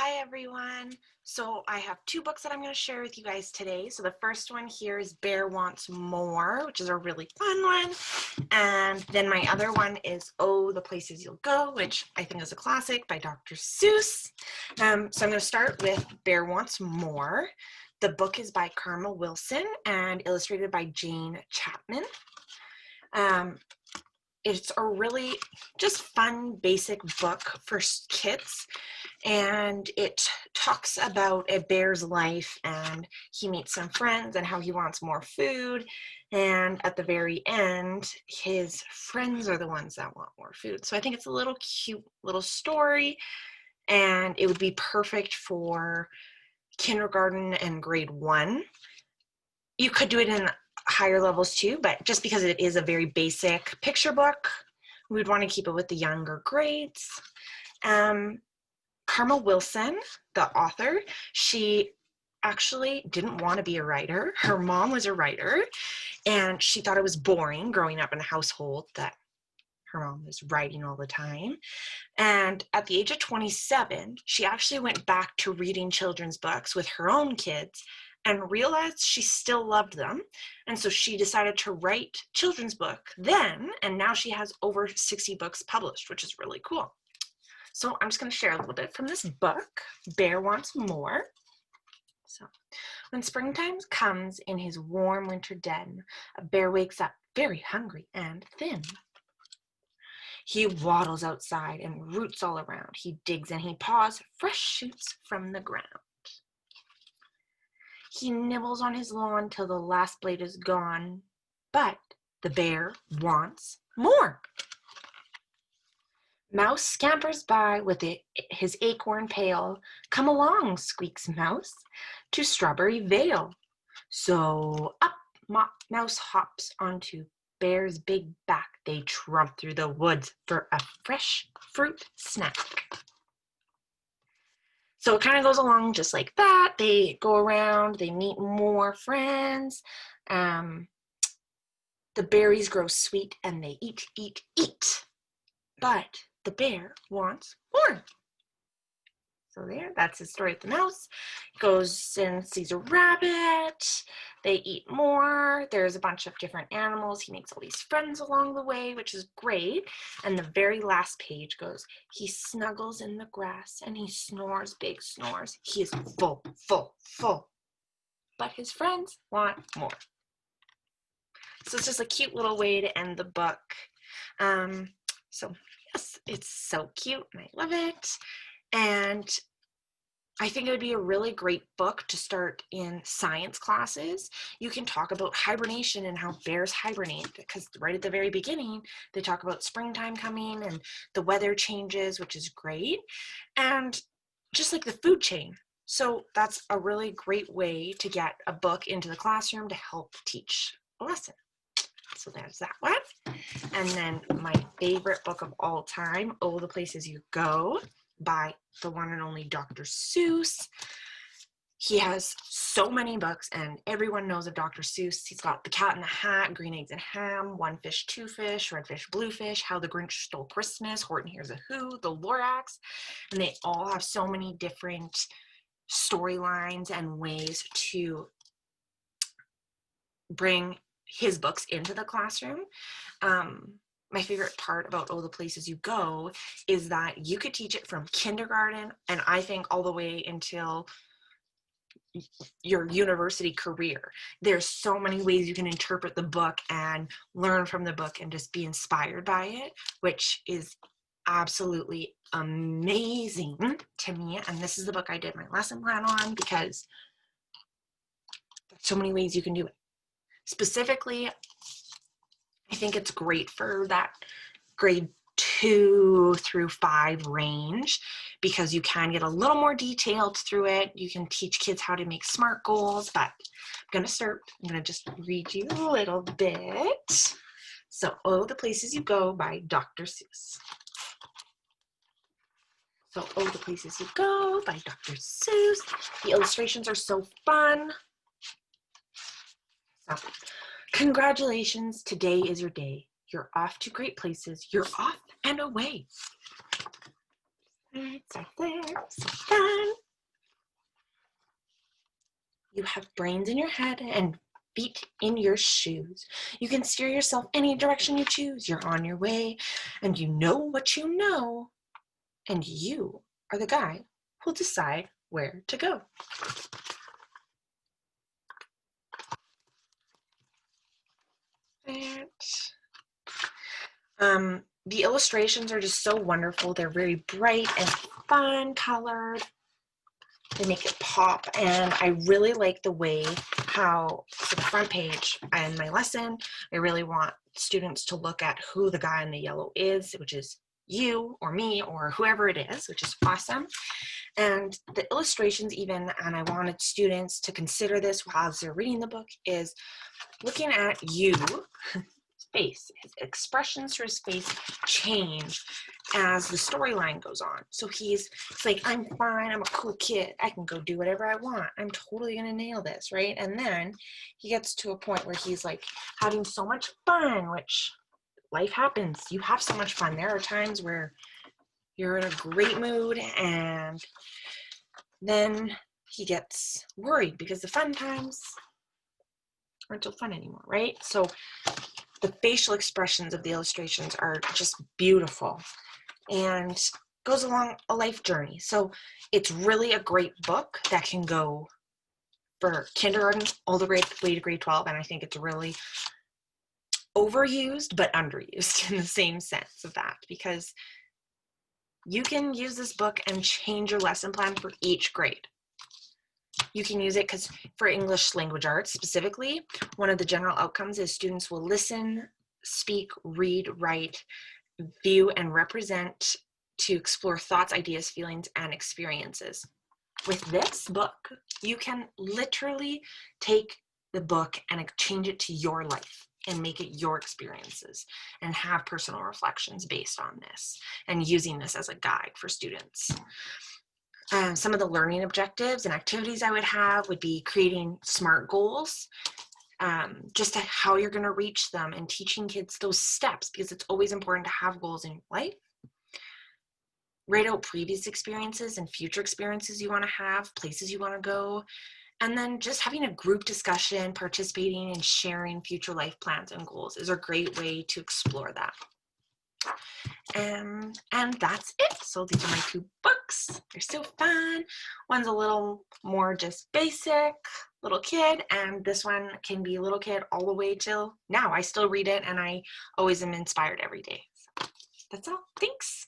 Hi everyone. So I have two books that I'm going to share with you guys today. So the first one here is Bear Wants More, which is a really fun one. And then my other one is Oh, the Places You'll Go, which I think is a classic by Dr. Seuss. So I'm going to start with Bear Wants More. The book is by Karma Wilson and illustrated by Jane Chapman. It's a really just fun, basic book for kids, and it talks about a bear's life, and he meets some friends and how he wants more food, and at the very end, his friends are the ones that want more food. So I think it's a little cute little story, and it would be perfect for kindergarten and grade 1. You could do it in higher levels too, but just because it is a very basic picture book, we would want to keep it with the younger grades. Karma Wilson, the author, she actually didn't want to be a writer. Her mom was a writer, and she thought it was boring growing up in a household that her mom was writing all the time. And at the age of 27, she actually went back to reading children's books with her own kids and realized she still loved them. And so she decided to write children's book then, and now she has over 60 books published, which is really cool. So I'm just going to share a little bit from this book, Bear Wants More. So, when springtime comes in his warm winter den, a bear wakes up very hungry and thin. He waddles outside and roots all around. He digs and he paws fresh shoots from the ground. He nibbles on his lawn till the last blade is gone, but the bear wants more. Mouse scampers by with his acorn pail. Come along, squeaks Mouse, to Strawberry Vale. So up Mouse hops onto Bear's big back. They trump through the woods for a fresh fruit snack. So it kind of goes along just like that. They go around, they meet more friends. The berries grow sweet and they eat. But the bear wants more. So that's his story with the mouse. Goes and sees a rabbit. They eat more. There's a bunch of different animals. He makes all these friends along the way, which is great. And the very last page goes, he snuggles in the grass and he snores big snores. He is full. But his friends want more. So it's just a cute little way to end the book. So yes, it's so cute and I love it. And I think it would be a really great book to start in science classes. You can talk about hibernation and how bears hibernate, because right at the very beginning, they talk about springtime coming and the weather changes, which is great. And just like the food chain. So that's a really great way to get a book into the classroom to help teach a lesson. So there's that one. And then my favorite book of all time, Oh, the Places You Go, by the one and only Dr. Seuss. He has so many books, and everyone knows of Dr. Seuss. He's got The Cat in the Hat, Green Eggs and Ham, One Fish, Two Fish, Red Fish, Blue Fish, How the Grinch Stole Christmas, Horton Hears a Who, The Lorax, and they all have so many different storylines and ways to bring his books into the classroom. My favorite part about Oh, the Places You Go is that you could teach it from kindergarten and I think all the way until your university career. There's so many ways you can interpret the book and learn from the book and just be inspired by it, which is absolutely amazing to me. And this is the book I did my lesson plan on because there's so many ways you can do it. Specifically, I think it's great for that grade 2 through 5 range because you can get a little more detailed through it. You can teach kids how to make SMART goals, but I'm going to just read you a little bit. So, Oh, the Places You Go by Dr. Seuss. So, Oh, the Places You Go by Dr. Seuss. The illustrations are so fun. So, congratulations, today is your day. You're off to great places. You're off and away. It's up there, so fun. You have brains in your head and feet in your shoes. You can steer yourself any direction you choose. You're on your way, and you know what you know, and you are the guy who'll decide where to go. The illustrations are just so wonderful. They're very bright and fun colored. They make it pop, and I really like the way how for the front page in my lesson, I really want students to look at who the guy in the yellow is, which is you or me or whoever it is, which is awesome. And the illustrations even, and I wanted students to consider this while they're reading the book, is looking at you face, his expressions through his face change as the storyline goes on. So he's like, I'm fine, I'm a cool kid, I can go do whatever I want, I'm totally gonna nail this, right? And then he gets to a point where he's like having so much fun, which life happens. You have so much fun. There are times where you're in a great mood, and then he gets worried because the fun times aren't so fun anymore, right? So the facial expressions of the illustrations are just beautiful and goes along a life journey. So it's really a great book that can go for kindergarten all the way to grade 12. And I think it's really overused, but underused in the same sense of that, because you can use this book and change your lesson plan for each grade. You can use it because for English language arts specifically, one of the general outcomes is students will listen, speak, read, write, view, and represent to explore thoughts, ideas, feelings, and experiences. With this book, you can literally take the book and change it to your life and make it your experiences and have personal reflections based on this and using this as a guide for students. Some of the learning objectives and activities I would have would be creating SMART goals, just how you're going to reach them, and teaching kids those steps, because it's always important to have goals in your life. Write out previous experiences and future experiences you want to have, places you want to go, and then just having a group discussion, participating and sharing future life plans and goals is a great way to explore that. And that's it. So these are my two books. They're so fun. One's a little more just basic, little kid, and this one can be little kid all the way till now. I still read it, and I always am inspired every day. So that's all. Thanks.